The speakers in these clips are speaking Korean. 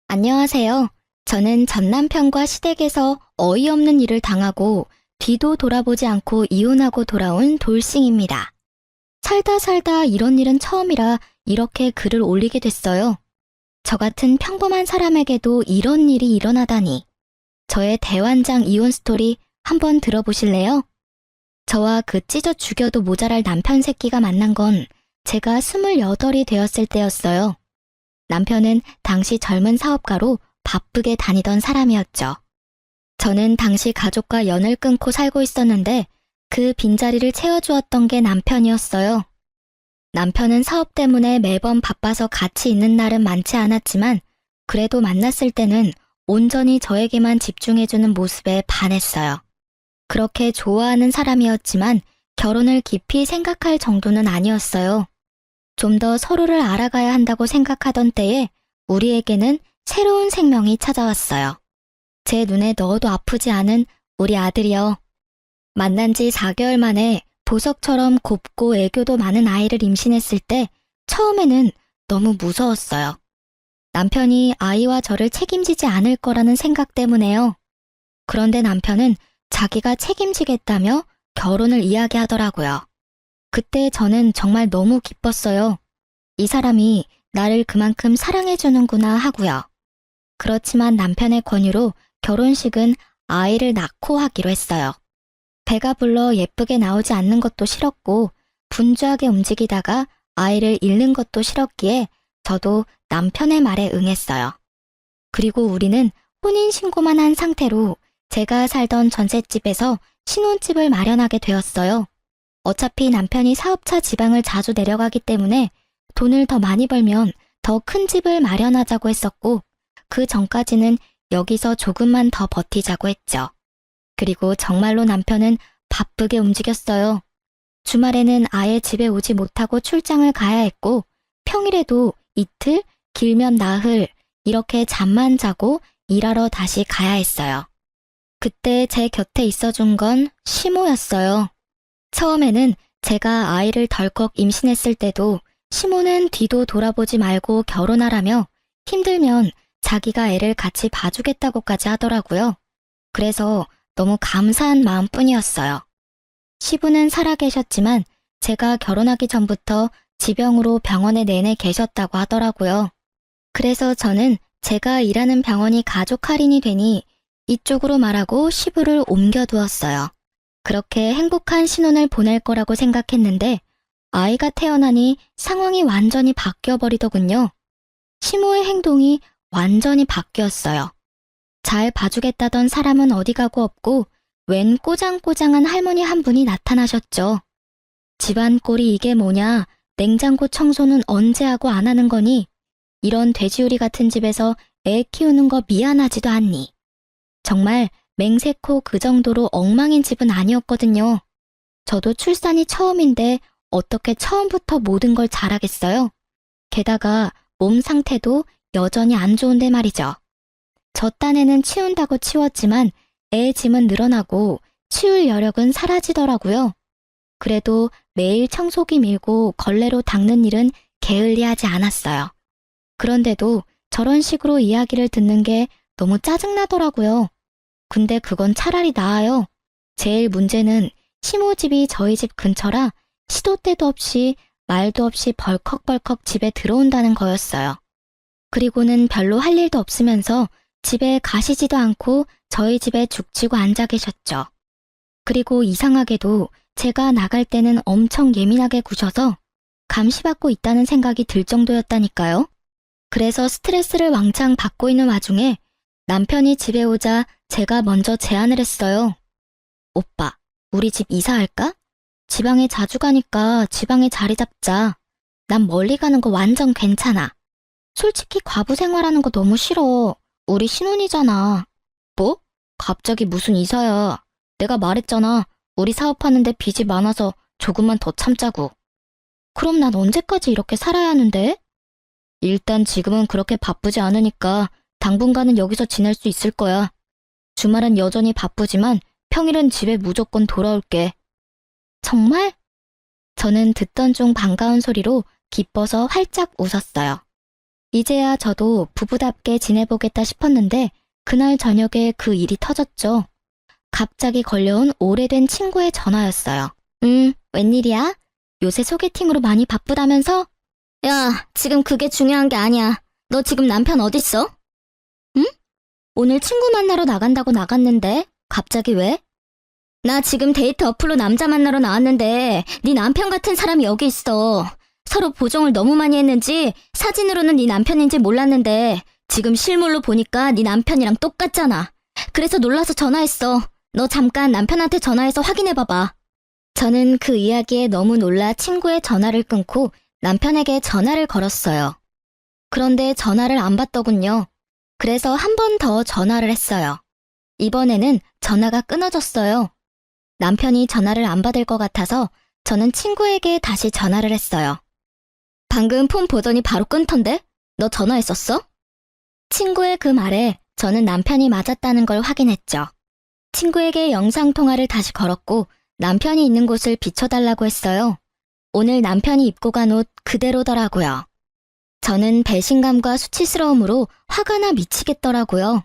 안녕하세요. 저는 전 남편과 시댁에서 어이없는 일을 당하고 뒤도 돌아보지 않고 이혼하고 돌아온 돌싱입니다. 살다 살다 이런 일은 처음이라 이렇게 글을 올리게 됐어요. 저 같은 평범한 사람에게도 이런 일이 일어나다니. 저의 대환장 이혼 스토리 한번 들어보실래요? 저와 그 찢어 죽여도 모자랄 남편 새끼가 만난 건 제가 28이 되었을 때였어요. 남편은 당시 젊은 사업가로 바쁘게 다니던 사람이었죠. 저는 당시 가족과 연을 끊고 살고 있었는데 그 빈자리를 채워주었던 게 남편이었어요. 남편은 사업 때문에 매번 바빠서 같이 있는 날은 많지 않았지만 그래도 만났을 때는 온전히 저에게만 집중해주는 모습에 반했어요. 그렇게 좋아하는 사람이었지만 결혼을 깊이 생각할 정도는 아니었어요. 좀 더 서로를 알아가야 한다고 생각하던 때에 우리에게는 새로운 생명이 찾아왔어요. 제 눈에 넣어도 아프지 않은 우리 아들이요. 만난 지 4개월 만에 보석처럼 곱고 애교도 많은 아이를 임신했을 때 처음에는 너무 무서웠어요. 남편이 아이와 저를 책임지지 않을 거라는 생각 때문에요. 그런데 남편은 자기가 책임지겠다며 결혼을 이야기하더라고요. 그때 저는 정말 너무 기뻤어요. 이 사람이 나를 그만큼 사랑해주는구나 하고요. 그렇지만 남편의 권유로 결혼식은 아이를 낳고 하기로 했어요. 배가 불러 예쁘게 나오지 않는 것도 싫었고 분주하게 움직이다가 아이를 잃는 것도 싫었기에 저도 남편의 말에 응했어요. 그리고 우리는 혼인신고만 한 상태로 제가 살던 전셋집에서 신혼집을 마련하게 되었어요. 어차피 남편이 사업차 지방을 자주 내려가기 때문에 돈을 더 많이 벌면 더 큰 집을 마련하자고 했었고 그 전까지는 여기서 조금만 더 버티자고 했죠. 그리고 정말로 남편은 바쁘게 움직였어요. 주말에는 아예 집에 오지 못하고 출장을 가야 했고 평일에도 이틀, 길면 나흘 이렇게 잠만 자고 일하러 다시 가야 했어요. 그때 제 곁에 있어준 건 시모였어요. 처음에는 제가 아이를 덜컥 임신했을 때도 시모는 뒤도 돌아보지 말고 결혼하라며 힘들면 자기가 애를 같이 봐주겠다고까지 하더라고요. 그래서 너무 감사한 마음뿐이었어요. 시부는 살아계셨지만 제가 결혼하기 전부터 지병으로 병원에 내내 계셨다고 하더라고요. 그래서 저는 제가 일하는 병원이 가족 할인이 되니 이쪽으로 말하고 시부를 옮겨두었어요. 그렇게 행복한 신혼을 보낼 거라고 생각했는데 아이가 태어나니 상황이 완전히 바뀌어버리더군요. 시모의 행동이 완전히 바뀌었어요. 잘 봐주겠다던 사람은 어디 가고 없고 웬 꼬장꼬장한 할머니 한 분이 나타나셨죠. 집안 꼴이 이게 뭐냐, 냉장고 청소는 언제 하고 안 하는 거니, 이런 돼지우리 같은 집에서 애 키우는 거 미안하지도 않니. 정말 맹세코 그 정도로 엉망인 집은 아니었거든요. 저도 출산이 처음인데 어떻게 처음부터 모든 걸 잘하겠어요? 게다가 몸 상태도 여전히 안 좋은데 말이죠. 저 딴에는 치운다고 치웠지만 애 짐은 늘어나고 치울 여력은 사라지더라고요. 그래도 매일 청소기 밀고 걸레로 닦는 일은 게을리하지 않았어요. 그런데도 저런 식으로 이야기를 듣는 게 너무 짜증나더라고요. 근데 그건 차라리 나아요. 제일 문제는 시모 집이 저희 집 근처라 시도 때도 없이 말도 없이 벌컥벌컥 집에 들어온다는 거였어요. 그리고는 별로 할 일도 없으면서 집에 가시지도 않고 저희 집에 죽치고 앉아 계셨죠. 그리고 이상하게도 제가 나갈 때는 엄청 예민하게 구셔서 감시받고 있다는 생각이 들 정도였다니까요. 그래서 스트레스를 왕창 받고 있는 와중에 남편이 집에 오자 제가 먼저 제안을 했어요. 오빠, 우리 집 이사할까? 지방에 자주 가니까 지방에 자리 잡자. 난 멀리 가는 거 완전 괜찮아. 솔직히 과부 생활하는 거 너무 싫어. 우리 신혼이잖아. 뭐? 갑자기 무슨 이사야. 내가 말했잖아. 우리 사업하는데 빚이 많아서 조금만 더 참자고. 그럼 난 언제까지 이렇게 살아야 하는데? 일단 지금은 그렇게 바쁘지 않으니까 당분간은 여기서 지낼 수 있을 거야. 주말은 여전히 바쁘지만 평일은 집에 무조건 돌아올게. 정말? 저는 듣던 중 반가운 소리로 기뻐서 활짝 웃었어요. 이제야 저도 부부답게 지내보겠다 싶었는데 그날 저녁에 그 일이 터졌죠. 갑자기 걸려온 오래된 친구의 전화였어요. 웬일이야? 요새 소개팅으로 많이 바쁘다면서? 야, 지금 그게 중요한 게 아니야. 너 지금 남편 어딨어? 응? 오늘 친구 만나러 나간다고 나갔는데 갑자기 왜? 나 지금 데이트 어플로 남자 만나러 나왔는데 네 남편 같은 사람이 여기 있어. 서로 보정을 너무 많이 했는지 사진으로는 네 남편인지 몰랐는데 지금 실물로 보니까 네 남편이랑 똑같잖아. 그래서 놀라서 전화했어. 너 잠깐 남편한테 전화해서 확인해봐봐. 저는 그 이야기에 너무 놀라 친구의 전화를 끊고 남편에게 전화를 걸었어요. 그런데 전화를 안 받더군요. 그래서 한 번 더 전화를 했어요. 이번에는 전화가 끊어졌어요. 남편이 전화를 안 받을 것 같아서 저는 친구에게 다시 전화를 했어요. 방금 폰 보더니 바로 끊던데? 너 전화했었어? 친구의 그 말에 저는 남편이 맞았다는 걸 확인했죠. 친구에게 영상통화를 다시 걸었고 남편이 있는 곳을 비춰달라고 했어요. 오늘 남편이 입고 간 옷 그대로더라고요. 저는 배신감과 수치스러움으로 화가 나 미치겠더라고요.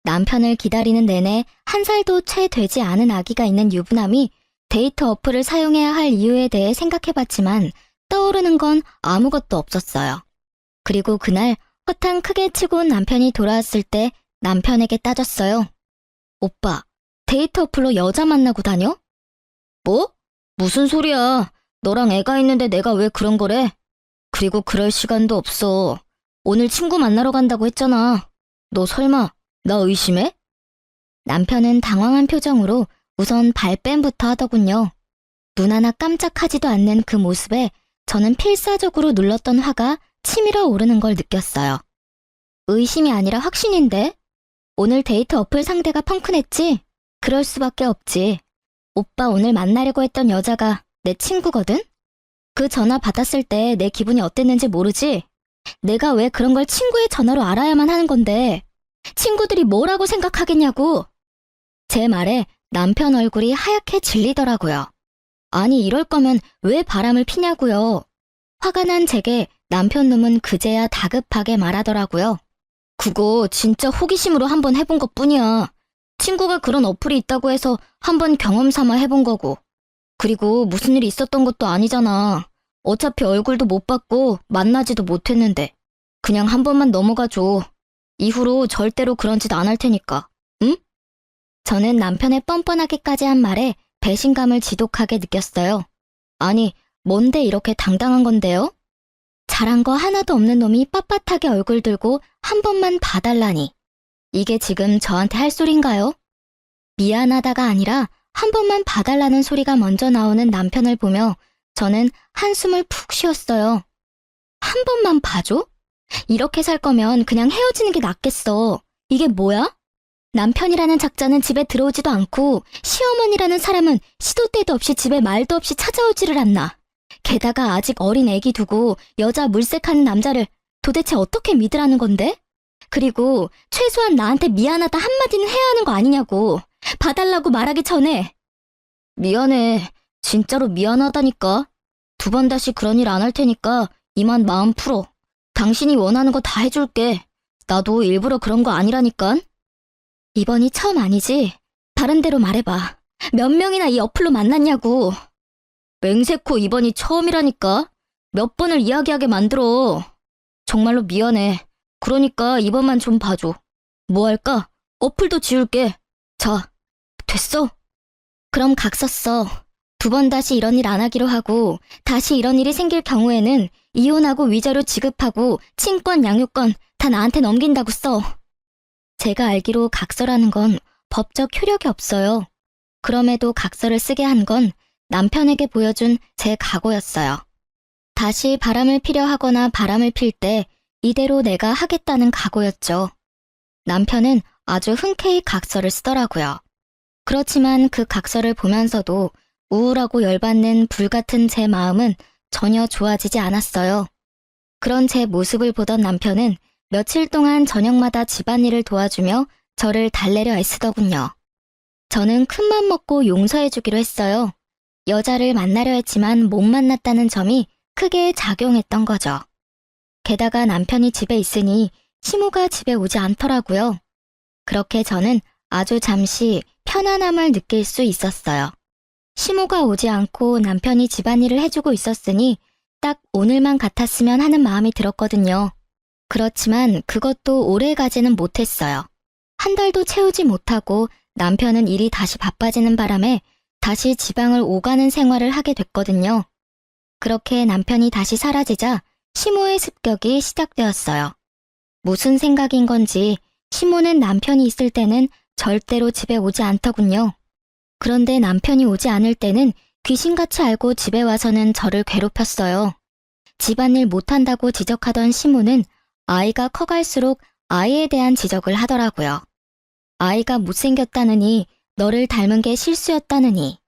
남편을 기다리는 내내 한 살도 채 되지 않은 아기가 있는 유부남이 데이트 어플을 사용해야 할 이유에 대해 생각해봤지만 떠오르는 건 아무것도 없었어요. 그리고 그날 허탕 크게 치고 온 남편이 돌아왔을 때 남편에게 따졌어요. 오빠, 데이트 어플로 여자 만나고 다녀? 뭐? 무슨 소리야. 너랑 애가 있는데 내가 왜 그런 거래? 그리고 그럴 시간도 없어. 오늘 친구 만나러 간다고 했잖아. 너 설마 나 의심해? 남편은 당황한 표정으로 우선 발뺌부터 하더군요. 눈 하나 깜짝하지도 않는 그 모습에 저는 필사적으로 눌렀던 화가 치밀어 오르는 걸 느꼈어요. 의심이 아니라 확신인데? 오늘 데이트 어플 상대가 펑크냈지? 그럴 수밖에 없지. 오빠 오늘 만나려고 했던 여자가 내 친구거든? 그 전화 받았을 때 내 기분이 어땠는지 모르지? 내가 왜 그런 걸 친구의 전화로 알아야만 하는 건데 친구들이 뭐라고 생각하겠냐고. 제 말에 남편 얼굴이 하얗게 질리더라고요. 아니 이럴 거면 왜 바람을 피냐고요. 화가 난 제게 남편 놈은 그제야 다급하게 말하더라고요. 그거 진짜 호기심으로 한번 해본 것뿐이야. 친구가 그런 어플이 있다고 해서 한번 경험 삼아 해본 거고. 그리고 무슨 일이 있었던 것도 아니잖아. 어차피 얼굴도 못 봤고 만나지도 못했는데. 그냥 한 번만 넘어가줘. 이후로 절대로 그런 짓 안 할 테니까. 응? 저는 남편의 뻔뻔하게까지 한 말에 배신감을 지독하게 느꼈어요. 아니, 뭔데 이렇게 당당한 건데요? 잘한 거 하나도 없는 놈이 빳빳하게 얼굴 들고 한 번만 봐달라니. 이게 지금 저한테 할 소린가요? 미안하다가 아니라 한 번만 봐달라는 소리가 먼저 나오는 남편을 보며 저는 한숨을 푹 쉬었어요. 한 번만 봐줘? 이렇게 살 거면 그냥 헤어지는 게 낫겠어. 이게 뭐야? 남편이라는 작자는 집에 들어오지도 않고 시어머니라는 사람은 시도 때도 없이 집에 말도 없이 찾아오지를 않나. 게다가 아직 어린 애기 두고 여자 물색하는 남자를 도대체 어떻게 믿으라는 건데? 그리고 최소한 나한테 미안하다 한마디는 해야 하는 거 아니냐고. 봐달라고 말하기 전에. 미안해. 진짜로 미안하다니까. 두 번 다시 그런 일 안 할 테니까 이만 마음 풀어. 당신이 원하는 거 다 해줄게. 나도 일부러 그런 거 아니라니깐. 이번이 처음 아니지? 다른 데로 말해봐. 몇 명이나 이 어플로 만났냐고. 맹세코 이번이 처음이라니까. 몇 번을 이야기하게 만들어. 정말로 미안해. 그러니까 이번만 좀 봐줘. 뭐 할까? 어플도 지울게. 자, 됐어? 그럼 각 썼어. 두 번 다시 이런 일 안 하기로 하고 다시 이런 일이 생길 경우에는 이혼하고 위자료 지급하고 친권, 양육권 다 나한테 넘긴다고 써. 제가 알기로 각서라는 건 법적 효력이 없어요. 그럼에도 각서를 쓰게 한 건 남편에게 보여준 제 각오였어요. 다시 바람을 피려 하거나 바람을 필 때 이대로 내가 하겠다는 각오였죠. 남편은 아주 흔쾌히 각서를 쓰더라고요. 그렇지만 그 각서를 보면서도 우울하고 열받는 불같은 제 마음은 전혀 좋아지지 않았어요. 그런 제 모습을 보던 남편은 며칠 동안 저녁마다 집안일을 도와주며 저를 달래려 애쓰더군요. 저는 큰맘 먹고 용서해주기로 했어요. 여자를 만나려 했지만 못 만났다는 점이 크게 작용했던 거죠. 게다가 남편이 집에 있으니 시모가 집에 오지 않더라고요. 그렇게 저는 아주 잠시 편안함을 느낄 수 있었어요. 시모가 오지 않고 남편이 집안일을 해주고 있었으니 딱 오늘만 같았으면 하는 마음이 들었거든요. 그렇지만 그것도 오래 가지는 못했어요. 한 달도 채우지 못하고 남편은 일이 다시 바빠지는 바람에 다시 지방을 오가는 생활을 하게 됐거든요. 그렇게 남편이 다시 사라지자 시모의 습격이 시작되었어요. 무슨 생각인 건지 시모는 남편이 있을 때는 절대로 집에 오지 않더군요. 그런데 남편이 오지 않을 때는 귀신같이 알고 집에 와서는 저를 괴롭혔어요. 집안일 못한다고 지적하던 시모는 아이가 커갈수록 아이에 대한 지적을 하더라고요. 아이가 못생겼다느니, 너를 닮은 게 실수였다느니.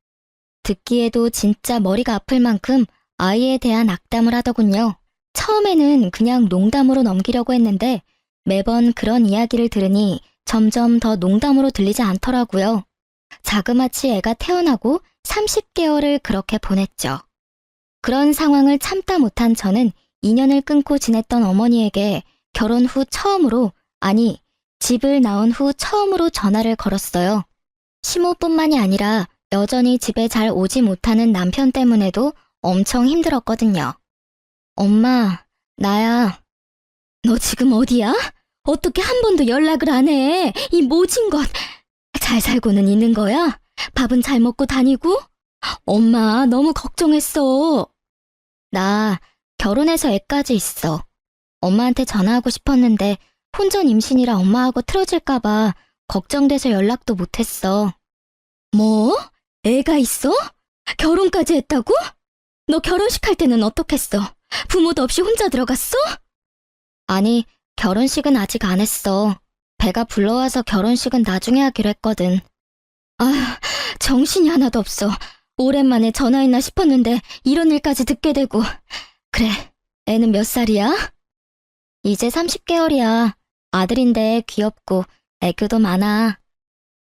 듣기에도 진짜 머리가 아플 만큼 아이에 대한 악담을 하더군요. 처음에는 그냥 농담으로 넘기려고 했는데 매번 그런 이야기를 들으니 점점 더 농담으로 들리지 않더라고요. 자그마치 애가 태어나고 30개월을 그렇게 보냈죠. 그런 상황을 참다 못한 저는 인연을 끊고 지냈던 어머니에게 결혼 후 처음으로, 아니, 집을 나온 후 처음으로 전화를 걸었어요. 시모뿐만이 아니라 여전히 집에 잘 오지 못하는 남편 때문에도 엄청 힘들었거든요. 엄마, 나야. 너 지금 어디야? 어떻게 한 번도 연락을 안 해? 이 모진 것. 잘 살고는 있는 거야? 밥은 잘 먹고 다니고? 엄마, 너무 걱정했어. 나 결혼해서 애까지 있어. 엄마한테 전화하고 싶었는데 혼전 임신이라 엄마하고 틀어질까봐 걱정돼서 연락도 못했어. 뭐? 애가 있어? 결혼까지 했다고? 너 결혼식 할 때는 어떻겠어? 부모도 없이 혼자 들어갔어? 아니, 결혼식은 아직 안 했어. 배가 불러와서 결혼식은 나중에 하기로 했거든. 아, 정신이 하나도 없어. 오랜만에 전화했나 싶었는데 이런 일까지 듣게 되고. 그래, 애는 몇 살이야? 이제 30개월이야. 아들인데 귀엽고 애교도 많아.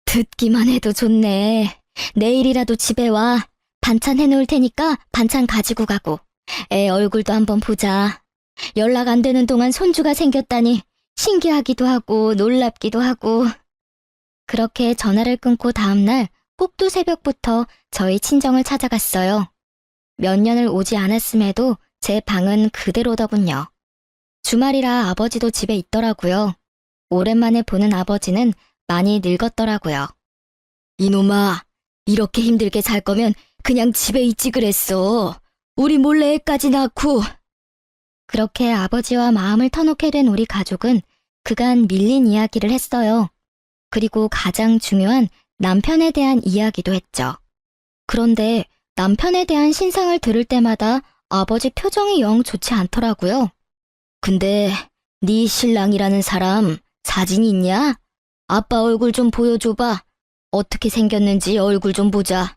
듣기만 해도 좋네. 내일이라도 집에 와. 반찬 해놓을 테니까 반찬 가지고 가고. 애 얼굴도 한번 보자. 연락 안 되는 동안 손주가 생겼다니 신기하기도 하고 놀랍기도 하고. 그렇게 전화를 끊고 다음날 꼭두 새벽부터 저희 친정을 찾아갔어요. 몇 년을 오지 않았음에도 제 방은 그대로더군요. 주말이라 아버지도 집에 있더라고요. 오랜만에 보는 아버지는 많이 늙었더라고요. 이놈아, 이렇게 힘들게 살 거면 그냥 집에 있지 그랬어. 우리 몰래 애까지 낳고. 그렇게 아버지와 마음을 터놓게 된 우리 가족은 그간 밀린 이야기를 했어요. 그리고 가장 중요한 남편에 대한 이야기도 했죠. 그런데 남편에 대한 신상을 들을 때마다 아버지 표정이 영 좋지 않더라고요. 근데 네 신랑이라는 사람 사진이 있냐? 아빠 얼굴 좀 보여줘봐. 어떻게 생겼는지 얼굴 좀 보자.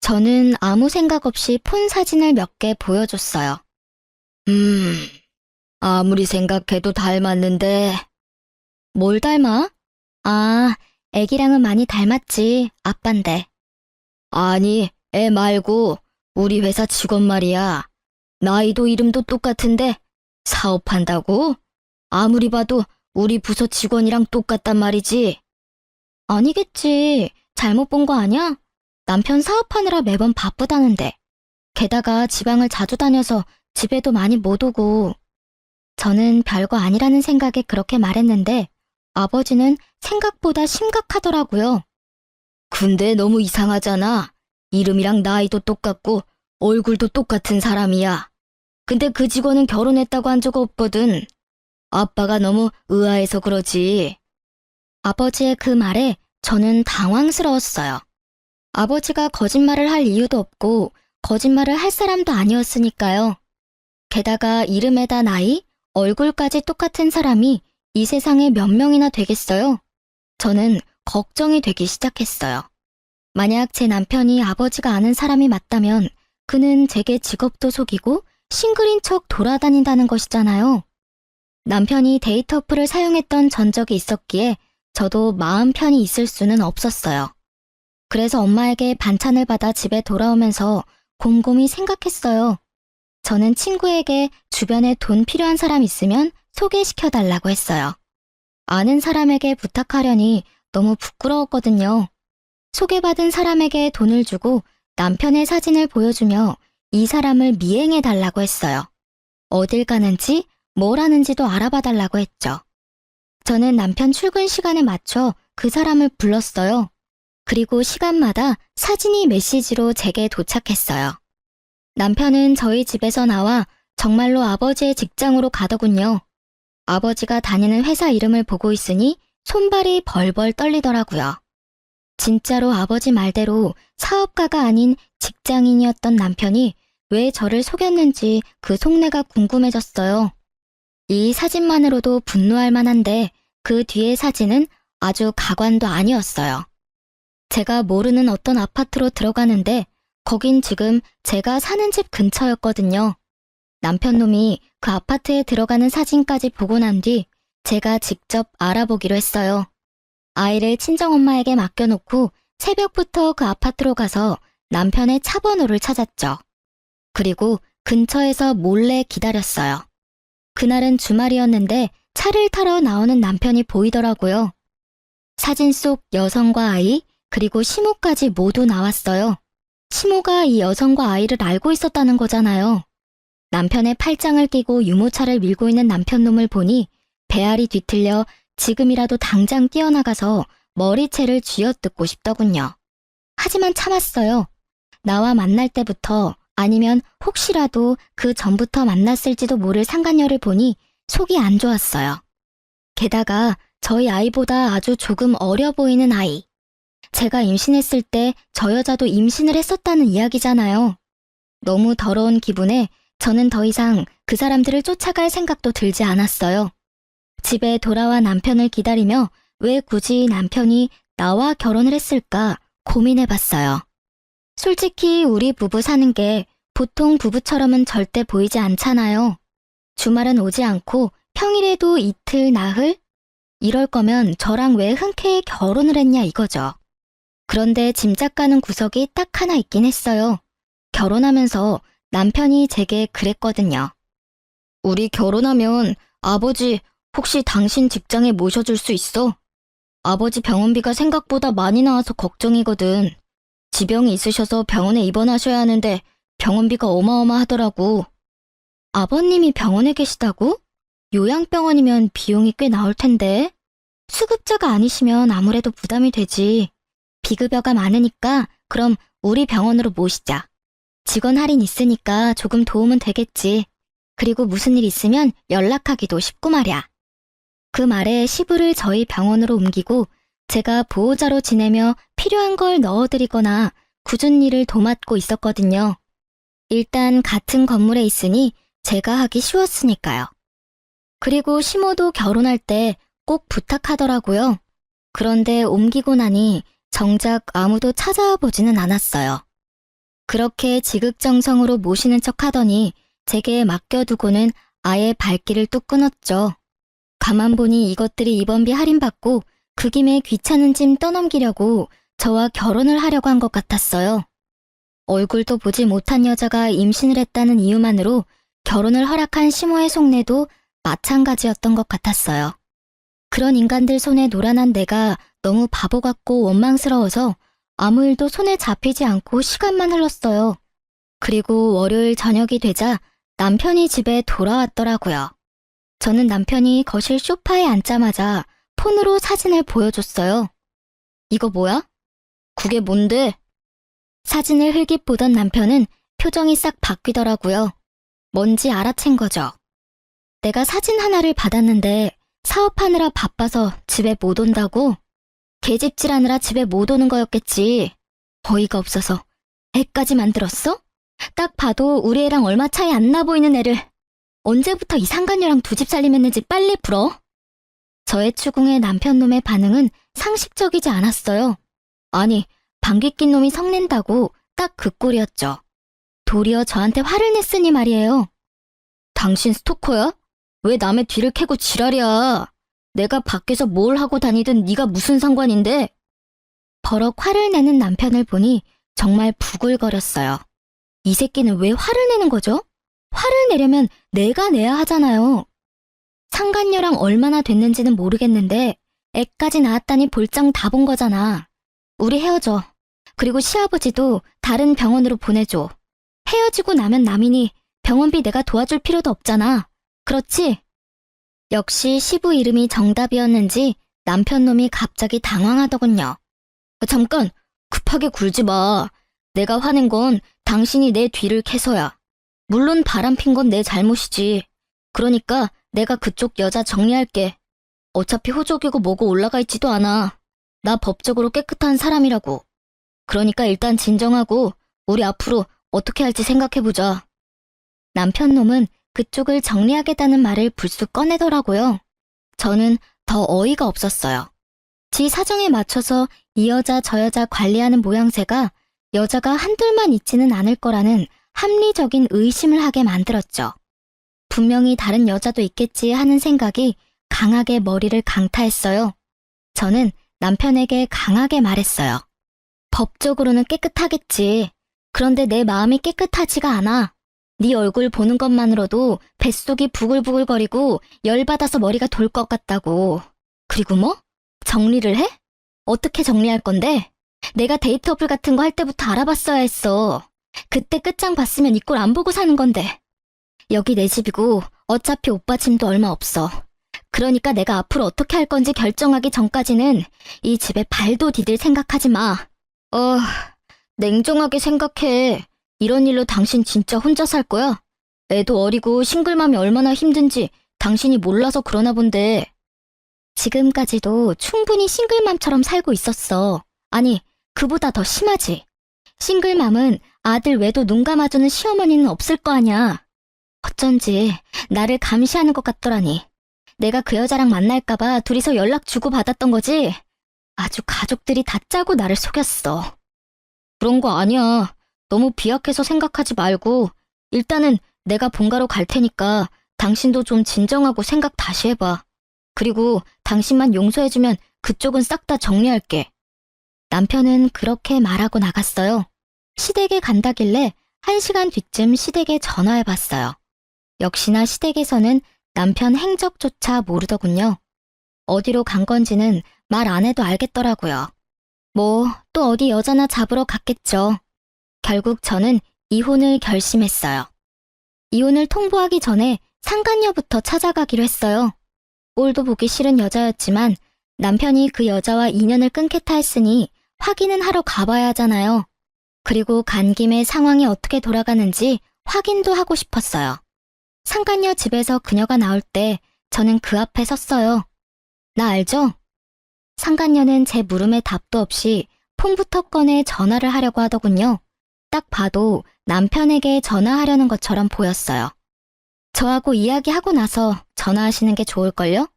저는 아무 생각 없이 폰 사진을 몇 개 보여줬어요. 아무리 생각해도 닮았는데. 뭘 닮아? 아, 애기랑은 많이 닮았지. 아빤데. 아니, 애 말고 우리 회사 직원 말이야. 나이도 이름도 똑같은데 사업한다고? 아무리 봐도 우리 부서 직원이랑 똑같단 말이지. 아니겠지. 잘못 본 거 아니야? 남편 사업하느라 매번 바쁘다는데. 게다가 지방을 자주 다녀서 집에도 많이 못 오고. 저는 별거 아니라는 생각에 그렇게 말했는데 아버지는 생각보다 심각하더라고요. 근데 너무 이상하잖아. 이름이랑 나이도 똑같고 얼굴도 똑같은 사람이야. 근데 그 직원은 결혼했다고 한 적 없거든. 아빠가 너무 의아해서 그러지. 아버지의 그 말에 저는 당황스러웠어요. 아버지가 거짓말을 할 이유도 없고 거짓말을 할 사람도 아니었으니까요. 게다가 이름에다 나이, 얼굴까지 똑같은 사람이 이 세상에 몇 명이나 되겠어요? 저는 걱정이 되기 시작했어요. 만약 제 남편이 아버지가 아는 사람이 맞다면 그는 제게 직업도 속이고 싱글인 척 돌아다닌다는 것이잖아요. 남편이 데이트 어플을 사용했던 전적이 있었기에 저도 마음 편히 있을 수는 없었어요. 그래서 엄마에게 반찬을 받아 집에 돌아오면서 곰곰이 생각했어요. 저는 친구에게 주변에 돈 필요한 사람 있으면 소개시켜달라고 했어요. 아는 사람에게 부탁하려니 너무 부끄러웠거든요. 소개받은 사람에게 돈을 주고 남편의 사진을 보여주며 이 사람을 미행해달라고 했어요. 어딜 가는지 뭘 하는지도 알아봐달라고 했죠. 저는 남편 출근 시간에 맞춰 그 사람을 불렀어요. 그리고 시간마다 사진이 메시지로 제게 도착했어요. 남편은 저희 집에서 나와 정말로 아버지의 직장으로 가더군요. 아버지가 다니는 회사 이름을 보고 있으니 손발이 벌벌 떨리더라고요. 진짜로 아버지 말대로 사업가가 아닌 직장인이었던 남편이 왜 저를 속였는지 그 속내가 궁금해졌어요. 이 사진만으로도 분노할 만한데 그 뒤의 사진은 아주 가관도 아니었어요. 제가 모르는 어떤 아파트로 들어가는데 거긴 지금 제가 사는 집 근처였거든요. 남편 놈이 그 아파트에 들어가는 사진까지 보고 난 뒤 제가 직접 알아보기로 했어요. 아이를 친정엄마에게 맡겨놓고 새벽부터 그 아파트로 가서 남편의 차 번호를 찾았죠. 그리고 근처에서 몰래 기다렸어요. 그날은 주말이었는데 차를 타러 나오는 남편이 보이더라고요. 사진 속 여성과 아이, 그리고 시모까지 모두 나왔어요. 시모가 이 여성과 아이를 알고 있었다는 거잖아요. 남편의 팔짱을 끼고 유모차를 밀고 있는 남편 놈을 보니 배알이 뒤틀려 지금이라도 당장 뛰어나가서 머리채를 쥐어뜯고 싶더군요. 하지만 참았어요. 나와 만날 때부터 아니면 혹시라도 그 전부터 만났을지도 모를 상간녀를 보니 속이 안 좋았어요. 게다가 저희 아이보다 아주 조금 어려 보이는 아이. 제가 임신했을 때 저 여자도 임신을 했었다는 이야기잖아요. 너무 더러운 기분에 저는 더 이상 그 사람들을 쫓아갈 생각도 들지 않았어요. 집에 돌아와 남편을 기다리며 왜 굳이 남편이 나와 결혼을 했을까 고민해봤어요. 솔직히 우리 부부 사는 게 보통 부부처럼은 절대 보이지 않잖아요. 주말은 오지 않고 평일에도 이틀, 나흘? 이럴 거면 저랑 왜 흔쾌히 결혼을 했냐 이거죠. 그런데 짐작 가는 구석이 딱 하나 있긴 했어요. 결혼하면서 남편이 제게 그랬거든요. 우리 결혼하면 아버지 혹시 당신 직장에 모셔줄 수 있어? 아버지 병원비가 생각보다 많이 나와서 걱정이거든. 지병이 있으셔서 병원에 입원하셔야 하는데 병원비가 어마어마하더라고. 아버님이 병원에 계시다고? 요양병원이면 비용이 꽤 나올 텐데. 수급자가 아니시면 아무래도 부담이 되지. 비급여가 많으니까 그럼 우리 병원으로 모시자. 직원 할인 있으니까 조금 도움은 되겠지. 그리고 무슨 일 있으면 연락하기도 쉽고 말이야. 그 말에 시부를 저희 병원으로 옮기고 제가 보호자로 지내며 필요한 걸 넣어드리거나 굳은 일을 도맡고 있었거든요. 일단 같은 건물에 있으니 제가 하기 쉬웠으니까요. 그리고 시모도 결혼할 때 꼭 부탁하더라고요. 그런데 옮기고 나니 정작 아무도 찾아와 보지는 않았어요. 그렇게 지극정성으로 모시는 척 하더니 제게 맡겨두고는 아예 발길을 뚝 끊었죠. 가만 보니 이것들이 입원비 할인받고 그 김에 귀찮은 짐 떠넘기려고 저와 결혼을 하려고 한 것 같았어요. 얼굴도 보지 못한 여자가 임신을 했다는 이유만으로 결혼을 허락한 시모의 속내도 마찬가지였던 것 같았어요. 그런 인간들 손에 노란한 내가 너무 바보 같고 원망스러워서 아무 일도 손에 잡히지 않고 시간만 흘렀어요. 그리고 월요일 저녁이 되자 남편이 집에 돌아왔더라고요. 저는 남편이 거실 소파에 앉자마자 폰으로 사진을 보여줬어요. 이거 뭐야? 그게 뭔데? 사진을 흘깃 보던 남편은 표정이 싹 바뀌더라고요. 뭔지 알아챈 거죠. 내가 사진 하나를 받았는데 사업하느라 바빠서 집에 못 온다고? 개집질하느라 집에 못 오는 거였겠지. 어이가 없어서 애까지 만들었어? 딱 봐도 우리 애랑 얼마 차이 안 나 보이는 애를 언제부터 이 상간녀랑 두 집 살림했는지 빨리 풀어. 저의 추궁에 남편 놈의 반응은 상식적이지 않았어요. 아니, 방귀 낀 놈이 성낸다고 딱 그 꼴이었죠. 도리어 저한테 화를 냈으니 말이에요. 당신 스토커야? 왜 남의 뒤를 캐고 지랄이야? 내가 밖에서 뭘 하고 다니든 네가 무슨 상관인데? 버럭 화를 내는 남편을 보니 정말 부글거렸어요. 이 새끼는 왜 화를 내는 거죠? 화를 내려면 내가 내야 하잖아요. 상간녀랑 얼마나 됐는지는 모르겠는데 애까지 낳았다니 볼장 다 본 거잖아. 우리 헤어져. 그리고 시아버지도 다른 병원으로 보내줘. 헤어지고 나면 남이니 병원비 내가 도와줄 필요도 없잖아. 그렇지? 역시 시부 이름이 정답이었는지 남편놈이 갑자기 당황하더군요. 잠깐, 급하게 굴지 마. 내가 화낸 건 당신이 내 뒤를 캐서야. 물론 바람핀 건 내 잘못이지. 그러니까 내가 그쪽 여자 정리할게. 어차피 호적이고 뭐고 올라가 있지도 않아. 나 법적으로 깨끗한 사람이라고. 그러니까 일단 진정하고 우리 앞으로 어떻게 할지 생각해보자. 남편놈은 그쪽을 정리하겠다는 말을 불쑥 꺼내더라고요. 저는 더 어이가 없었어요. 지 사정에 맞춰서 이 여자 저 여자 관리하는 모양새가 여자가 한둘만 있지는 않을 거라는 합리적인 의심을 하게 만들었죠. 분명히 다른 여자도 있겠지 하는 생각이 강하게 머리를 강타했어요. 저는 남편에게 강하게 말했어요. 법적으로는 깨끗하겠지. 그런데 내 마음이 깨끗하지가 않아. 네 얼굴 보는 것만으로도 뱃속이 부글부글거리고 열받아서 머리가 돌 것 같다고. 그리고 뭐? 정리를 해? 어떻게 정리할 건데? 내가 데이트 어플 같은 거 할 때부터 알아봤어야 했어. 그때 끝장 봤으면 이 꼴 안 보고 사는 건데. 여기 내 집이고 어차피 오빠 짐도 얼마 없어. 그러니까 내가 앞으로 어떻게 할 건지 결정하기 전까지는 이 집에 발도 디딜 생각하지 마. 냉정하게 생각해. 이런 일로 당신 진짜 혼자 살 거야? 애도 어리고 싱글맘이 얼마나 힘든지 당신이 몰라서 그러나 본데. 지금까지도 충분히 싱글맘처럼 살고 있었어. 아니, 그보다 더 심하지. 싱글맘은 아들 외도 눈 감아주는 시어머니는 없을 거 아냐. 어쩐지 나를 감시하는 것 같더라니. 내가 그 여자랑 만날까봐 둘이서 연락 주고받았던 거지. 아주 가족들이 다 짜고 나를 속였어. 그런 거 아니야. 너무 비약해서 생각하지 말고 일단은 내가 본가로 갈 테니까 당신도 좀 진정하고 생각 다시 해봐. 그리고 당신만 용서해주면 그쪽은 싹 다 정리할게. 남편은 그렇게 말하고 나갔어요. 시댁에 간다길래 1시간 뒤쯤 시댁에 전화해봤어요. 역시나 시댁에서는 남편 행적조차 모르더군요. 어디로 간 건지는 말 안 해도 알겠더라고요. 뭐 또 어디 여자나 잡으러 갔겠죠. 결국 저는 이혼을 결심했어요. 이혼을 통보하기 전에 상간녀부터 찾아가기로 했어요. 꼴도 보기 싫은 여자였지만 남편이 그 여자와 인연을 끊겠다 했으니 확인은 하러 가봐야 하잖아요. 그리고 간 김에 상황이 어떻게 돌아가는지 확인도 하고 싶었어요. 상간녀 집에서 그녀가 나올 때 저는 그 앞에 섰어요. 나 알죠? 상간녀는 제 물음에 답도 없이 폰부터 꺼내 전화를 하려고 하더군요. 딱 봐도 남편에게 전화하려는 것처럼 보였어요. 저하고 이야기하고 나서 전화하시는 게 좋을걸요?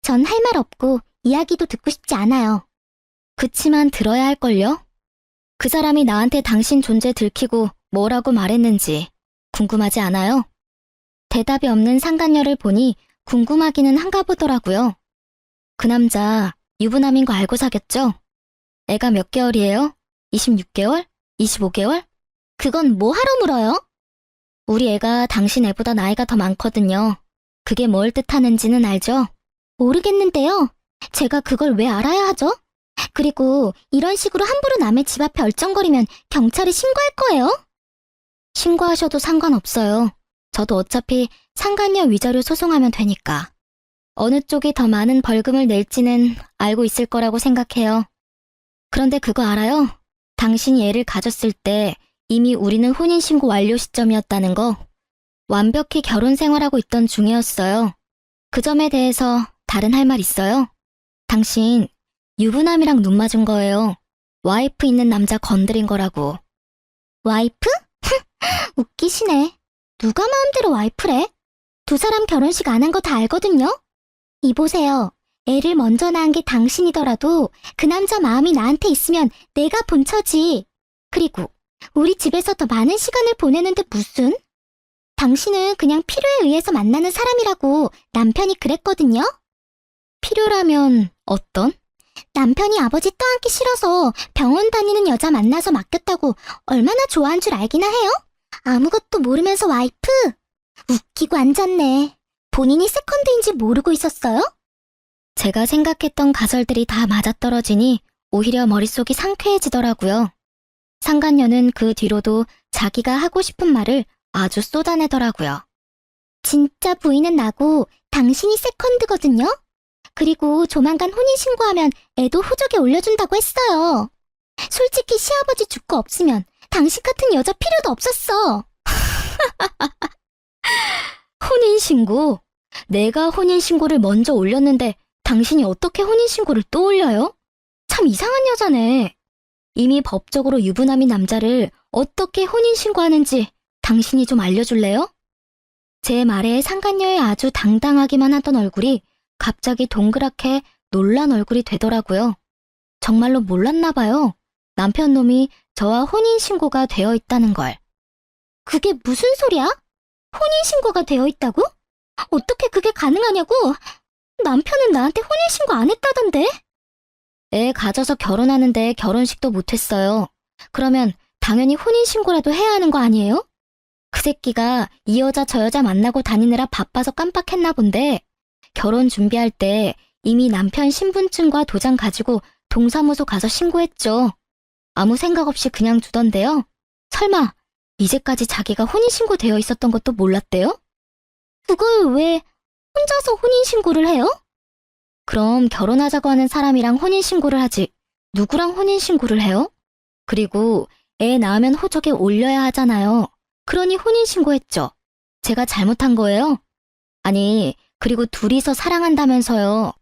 전 할 말 없고 이야기도 듣고 싶지 않아요. 그치만 들어야 할걸요? 그 사람이 나한테 당신 존재 들키고 뭐라고 말했는지 궁금하지 않아요? 대답이 없는 상간녀를 보니 궁금하기는 한가 보더라고요. 그 남자 유부남인 거 알고 사귀었죠? 애가 몇 개월이에요? 26개월? 25개월? 그건 뭐 하러 물어요? 우리 애가 당신 애보다 나이가 더 많거든요. 그게 뭘 뜻하는지는 알죠? 모르겠는데요. 제가 그걸 왜 알아야 하죠? 그리고 이런 식으로 함부로 남의 집 앞에 얼쩡거리면 경찰에 신고할 거예요? 신고하셔도 상관없어요. 저도 어차피 상간녀 위자료 소송하면 되니까. 어느 쪽이 더 많은 벌금을 낼지는 알고 있을 거라고 생각해요. 그런데 그거 알아요? 당신이 애를 가졌을 때 이미 우리는 혼인신고 완료 시점이었다는 거. 완벽히 결혼 생활하고 있던 중이었어요. 그 점에 대해서 다른 할 말 있어요? 당신 유부남이랑 눈 맞은 거예요. 와이프 있는 남자 건드린 거라고. 와이프? 웃기시네. 누가 마음대로 와이프래? 두 사람 결혼식 안 한 거 다 알거든요? 이보세요. 애를 먼저 낳은 게 당신이더라도 그 남자 마음이 나한테 있으면 내가 본처지. 그리고 우리 집에서 더 많은 시간을 보내는데 무슨? 당신은 그냥 필요에 의해서 만나는 사람이라고 남편이 그랬거든요? 필요라면 어떤? 남편이 아버지 떠안기 싫어서 병원 다니는 여자 만나서 맡겼다고 얼마나 좋아한 줄 알기나 해요? 아무것도 모르면서 와이프? 웃기고 앉았네. 본인이 세컨드인지 모르고 있었어요? 제가 생각했던 가설들이 다 맞아떨어지니 오히려 머릿속이 상쾌해지더라고요. 상간녀는 그 뒤로도 자기가 하고 싶은 말을 아주 쏟아내더라고요. 진짜 부인은 나고 당신이 세컨드거든요? 그리고 조만간 혼인신고하면 애도 호적에 올려준다고 했어요. 솔직히 시아버지 죽고 없으면 당신 같은 여자 필요도 없었어. 혼인신고? 내가 혼인신고를 먼저 올렸는데 당신이 어떻게 혼인신고를 또 올려요? 참 이상한 여자네. 이미 법적으로 유부남인 남자를 어떻게 혼인신고하는지 당신이 좀 알려줄래요? 제 말에 상간녀의 아주 당당하기만 하던 얼굴이 갑자기 동그랗게 놀란 얼굴이 되더라고요. 정말로 몰랐나 봐요. 남편 놈이 저와 혼인신고가 되어 있다는 걸. 그게 무슨 소리야? 혼인신고가 되어 있다고? 어떻게 그게 가능하냐고? 남편은 나한테 혼인신고 안 했다던데? 애 가져서 결혼하는데 결혼식도 못했어요. 그러면 당연히 혼인신고라도 해야 하는 거 아니에요? 그 새끼가 이 여자 저 여자 만나고 다니느라 바빠서 깜빡했나 본데 결혼 준비할 때 이미 남편 신분증과 도장 가지고 동사무소 가서 신고했죠. 아무 생각 없이 그냥 두던데요. 설마 이제까지 자기가 혼인신고 되어 있었던 것도 몰랐대요? 그걸 왜 혼자서 혼인신고를 해요? 그럼 결혼하자고 하는 사람이랑 혼인신고를 하지 누구랑 혼인신고를 해요? 그리고 애 낳으면 호적에 올려야 하잖아요. 그러니 혼인신고했죠. 제가 잘못한 거예요? 아니, 그리고 둘이서 사랑한다면서요.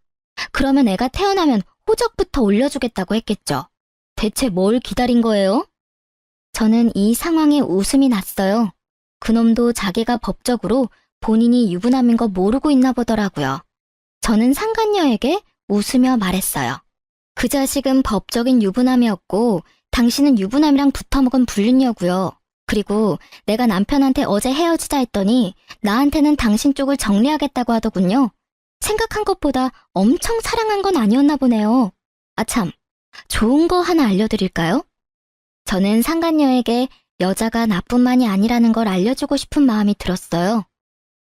그러면 애가 태어나면 호적부터 올려주겠다고 했겠죠. 대체 뭘 기다린 거예요? 저는 이 상황에 웃음이 났어요. 그놈도 자기가 법적으로 본인이 유부남인 거 모르고 있나 보더라고요. 저는 상간녀에게 웃으며 말했어요. 그 자식은 법적인 유부남이었고 당신은 유부남이랑 붙어먹은 불륜녀고요. 그리고 내가 남편한테 어제 헤어지자 했더니 나한테는 당신 쪽을 정리하겠다고 하더군요. 생각한 것보다 엄청 사랑한 건 아니었나 보네요. 아참, 좋은 거 하나 알려드릴까요? 저는 상간녀에게 여자가 나뿐만이 아니라는 걸 알려주고 싶은 마음이 들었어요.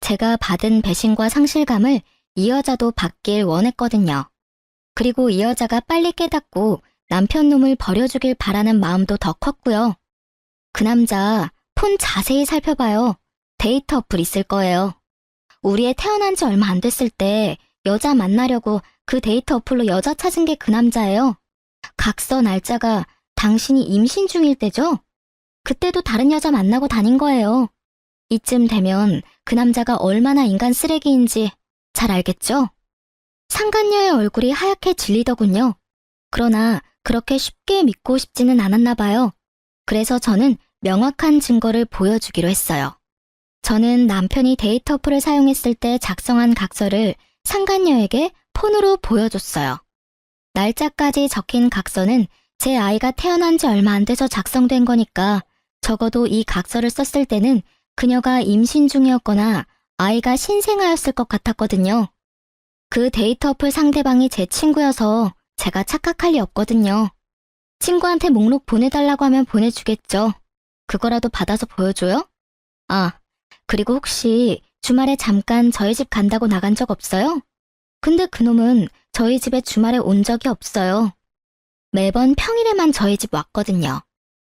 제가 받은 배신과 상실감을 이 여자도 받길 원했거든요. 그리고 이 여자가 빨리 깨닫고 남편 놈을 버려주길 바라는 마음도 더 컸고요. 그 남자 폰 자세히 살펴봐요. 데이트 어플 있을 거예요. 우리 애 태어난 지 얼마 안 됐을 때 여자 만나려고 그 데이트 어플로 여자 찾은 게 그 남자예요. 각서 날짜가 당신이 임신 중일 때죠? 그때도 다른 여자 만나고 다닌 거예요. 이쯤 되면 그 남자가 얼마나 인간 쓰레기인지 잘 알겠죠? 상간녀의 얼굴이 하얗게 질리더군요. 그러나 그렇게 쉽게 믿고 싶지는 않았나 봐요. 그래서 저는 명확한 증거를 보여주기로 했어요. 저는 남편이 데이트 어플을 사용했을 때 작성한 각서를 상간녀에게 폰으로 보여줬어요. 날짜까지 적힌 각서는 제 아이가 태어난 지 얼마 안 돼서 작성된 거니까 적어도 이 각서를 썼을 때는 그녀가 임신 중이었거나 아이가 신생아였을 것 같았거든요. 그 데이트 어플 상대방이 제 친구여서 제가 착각할 리 없거든요. 친구한테 목록 보내달라고 하면 보내주겠죠. 그거라도 받아서 보여줘요? 아, 그리고 혹시 주말에 잠깐 저희 집 간다고 나간 적 없어요? 근데 그놈은 저희 집에 주말에 온 적이 없어요. 매번 평일에만 저희 집 왔거든요.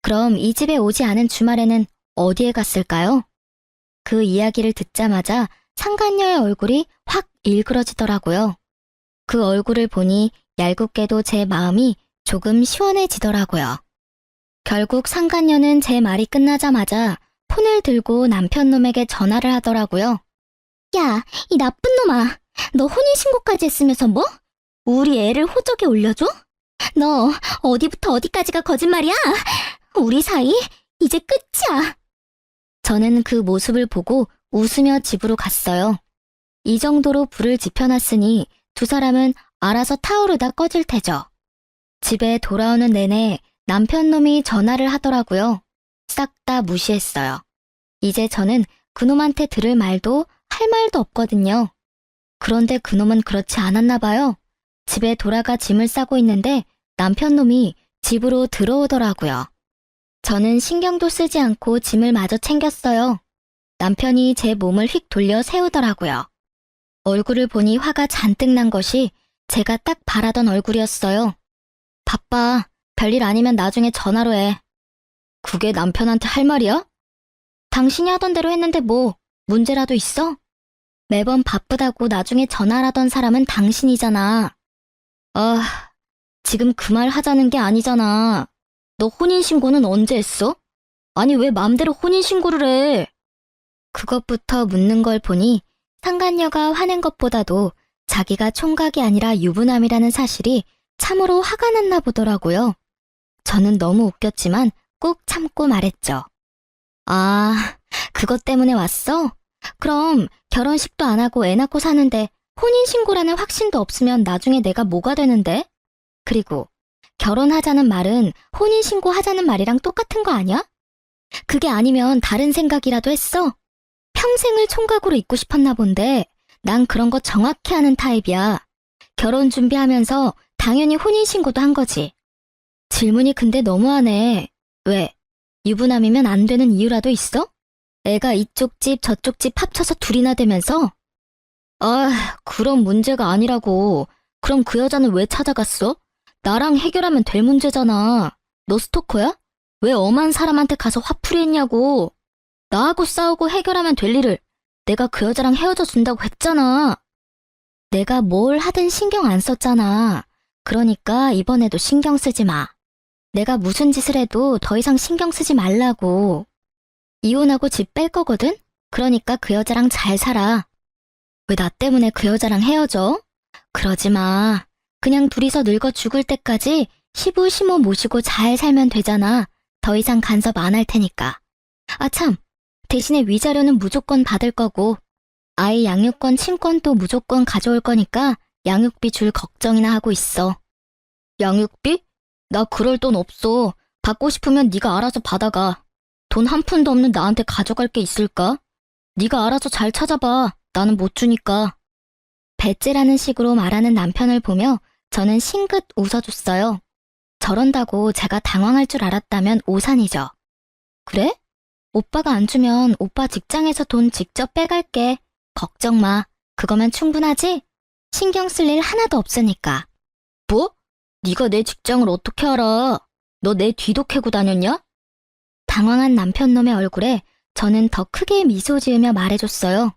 그럼 이 집에 오지 않은 주말에는 어디에 갔을까요? 그 이야기를 듣자마자 상간녀의 얼굴이 확 일그러지더라고요. 그 얼굴을 보니 얄궂게도 제 마음이 조금 시원해지더라고요. 결국 상간녀는 제 말이 끝나자마자 폰을 들고 남편놈에게 전화를 하더라고요. 야, 이 나쁜 놈아. 너 혼인신고까지 했으면서 뭐? 우리 애를 호적에 올려줘? 너 어디부터 어디까지가 거짓말이야? 우리 사이 이제 끝이야. 저는 그 모습을 보고 웃으며 집으로 갔어요. 이 정도로 불을 지펴놨으니 두 사람은 알아서 타오르다 꺼질 테죠. 집에 돌아오는 내내 남편놈이 전화를 하더라고요. 싹 다 무시했어요. 이제 저는 그놈한테 들을 말도 할 말도 없거든요. 그런데 그놈은 그렇지 않았나 봐요. 집에 돌아가 짐을 싸고 있는데 남편놈이 집으로 들어오더라고요. 저는 신경도 쓰지 않고 짐을 마저 챙겼어요. 남편이 제 몸을 휙 돌려 세우더라고요. 얼굴을 보니 화가 잔뜩 난 것이 제가 딱 바라던 얼굴이었어요. 바빠. 별일 아니면 나중에 전화로 해. 그게 남편한테 할 말이야? 당신이 하던 대로 했는데 뭐 문제라도 있어? 매번 바쁘다고 나중에 전화하던 사람은 당신이잖아. 아, 지금 그 말 하자는 게 아니잖아. 너 혼인신고는 언제 했어? 아니 왜 맘대로 혼인신고를 해? 그것부터 묻는 걸 보니 상간녀가 화낸 것보다도 자기가 총각이 아니라 유부남이라는 사실이 참으로 화가 났나 보더라고요. 저는 너무 웃겼지만 꾹 참고 말했죠. 아, 그것 때문에 왔어? 그럼 결혼식도 안 하고 애 낳고 사는데 혼인신고라는 확신도 없으면 나중에 내가 뭐가 되는데? 그리고 결혼하자는 말은 혼인신고 하자는 말이랑 똑같은 거 아니야? 그게 아니면 다른 생각이라도 했어? 평생을 총각으로 있고 싶었나 본데 난 그런 거 정확히 아는 타입이야. 결혼 준비하면서 당연히 혼인신고도 한 거지. 질문이 근데 너무하네. 왜? 유부남이면 안 되는 이유라도 있어? 애가 이쪽 집 저쪽 집 합쳐서 둘이나 되면서? 아, 그런 문제가 아니라고. 그럼 그 여자는 왜 찾아갔어? 나랑 해결하면 될 문제잖아. 너 스토커야? 왜 엄한 사람한테 가서 화풀이 했냐고. 나하고 싸우고 해결하면 될 일을 내가 그 여자랑 헤어져 준다고 했잖아. 내가 뭘 하든 신경 안 썼잖아. 그러니까 이번에도 신경 쓰지 마. 내가 무슨 짓을 해도 더 이상 신경 쓰지 말라고. 이혼하고 집 뺄 거거든? 그러니까 그 여자랑 잘 살아. 왜 나 때문에 그 여자랑 헤어져? 그러지 마. 그냥 둘이서 늙어 죽을 때까지 시부시모 모시고 잘 살면 되잖아. 더 이상 간섭 안 할 테니까. 아 참, 대신에 위자료는 무조건 받을 거고 아이 양육권 친권도 무조건 가져올 거니까 양육비 줄 걱정이나 하고 있어. 양육비? 나 그럴 돈 없어. 받고 싶으면 네가 알아서 받아가. 돈 한 푼도 없는 나한테 가져갈 게 있을까? 네가 알아서 잘 찾아봐. 나는 못 주니까. 배째라는 식으로 말하는 남편을 보며 저는 싱긋 웃어줬어요. 저런다고 제가 당황할 줄 알았다면 오산이죠. 그래? 오빠가 안 주면 오빠 직장에서 돈 직접 빼갈게. 걱정 마. 그거면 충분하지? 신경 쓸 일 하나도 없으니까. 뭐? 네가 내 직장을 어떻게 알아? 너 내 뒤도 캐고 다녔냐? 당황한 남편놈의 얼굴에 저는 더 크게 미소 지으며 말해줬어요.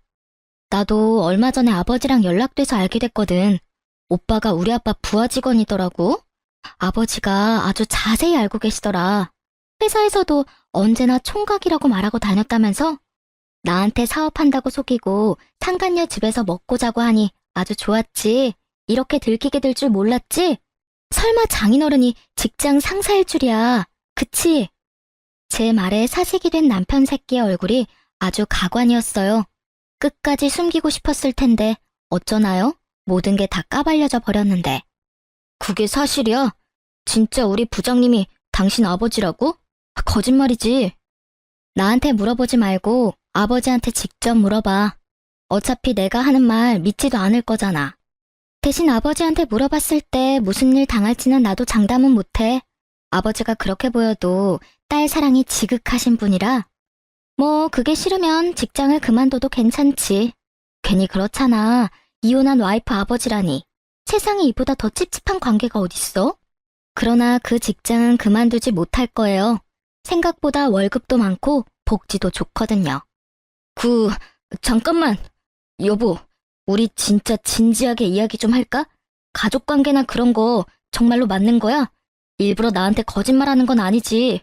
나도 얼마 전에 아버지랑 연락돼서 알게 됐거든. 오빠가 우리 아빠 부하 직원이더라고. 아버지가 아주 자세히 알고 계시더라. 회사에서도 언제나 총각이라고 말하고 다녔다면서? 나한테 사업한다고 속이고 상간녀 집에서 먹고 자고 하니 아주 좋았지. 이렇게 들키게 될 줄 몰랐지? 설마 장인어른이 직장 상사일 줄이야. 그치? 제 말에 사색이 된 남편 새끼의 얼굴이 아주 가관이었어요. 끝까지 숨기고 싶었을 텐데 어쩌나요? 모든 게 다 까발려져 버렸는데. 그게 사실이야? 진짜 우리 부장님이 당신 아버지라고? 거짓말이지. 나한테 물어보지 말고 아버지한테 직접 물어봐. 어차피 내가 하는 말 믿지도 않을 거잖아. 대신 아버지한테 물어봤을 때 무슨 일 당할지는 나도 장담은 못해. 아버지가 그렇게 보여도 딸 사랑이 지극하신 분이라. 뭐 그게 싫으면 직장을 그만둬도 괜찮지. 괜히 그렇잖아. 이혼한 와이프 아버지라니. 세상에 이보다 더 찝찝한 관계가 어딨어? 그러나 그 직장은 그만두지 못할 거예요. 생각보다 월급도 많고 복지도 좋거든요. 잠깐만. 여보, 우리 진짜 진지하게 이야기 좀 할까? 가족관계나 그런 거 정말로 맞는 거야? 일부러 나한테 거짓말하는 건 아니지.